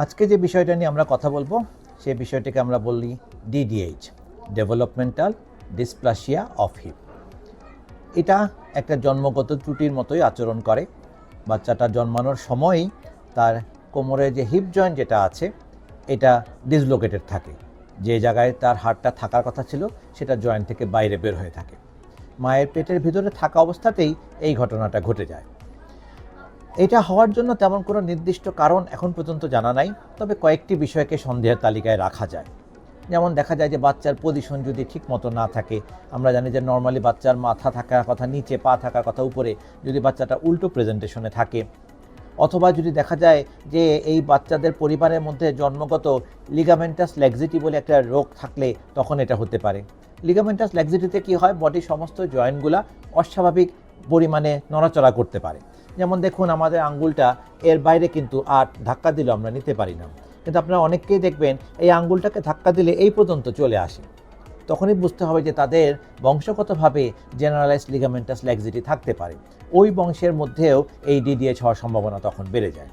আজকে যে বিষয়টা নিয়ে আমরা কথা বলবো সেই বিষয়টিকে আমরা বলি DDH, developmental dysplasia of heap. এটা একটা জন্মগত ত্রুটির মতোই আচরণ করে। বাচ্চাটা জন্মানোর সময়ই তার কোমরে যে হিপ জয়েন্ট যেটা আছে এটা ডিসলোকেটেড থাকে, যে জায়গায় তার হাড়টা থাকার কথা ছিল সেটা জয়েন্ট থেকে বাইরে বের হয়ে থাকে। মায়ের পেটের ভিতরে থাকা অবস্থাতেই এই ঘটনাটা ঘটে যায়। এটা হওয়ার জন্য তেমন কোনো নির্দিষ্ট কারণ এখন পর্যন্ত জানা নাই, তবে কয়েকটি বিষয়কে সন্দেহের তালিকায় রাখা যায়। যেমন দেখা যায় যে বাচ্চার পজিশন যদি ঠিক মতো না থাকে, আমরা জানি যে নর্মালি বাচ্চার মাথা থাকার কথা নিচে, পা থাকার কথা উপরে, যদি বাচ্চাটা উল্টো প্রেজেন্টেশনে থাকে, অথবা যদি দেখা যায় যে এই বাচ্চাদের পরিবারের মধ্যে জন্মগত লিগামেন্টাস ল্যাক্সিটি বলে একটা রোগ থাকলে তখন এটা হতে পারে। লিগামেন্টাস ল্যাক্সিটিতে কি হয়, বডির সমস্ত জয়েন্টগুলা অস্বাভাবিক পরিমাণে নড়াচড়া করতে পারে। যেমন দেখুন আমাদের আঙ্গুলটা এর বাইরে কিন্তু আর ধাক্কা দিলেও আমরা নিতে পারি না, কিন্তু আপনারা অনেককেই দেখবেন এই আঙ্গুলটাকে ধাক্কা দিলে এই পর্যন্ত চলে আসে। তখনই বুঝতে হবে যে তাদের বংশগতভাবে জেনারেলাইজড লিগামেন্টাস ল্যাক্সিটি থাকতে পারে। ওই বংশের মধ্যেও এই ডিডিএইচ হওয়ার সম্ভাবনা তখন বেড়ে যায়।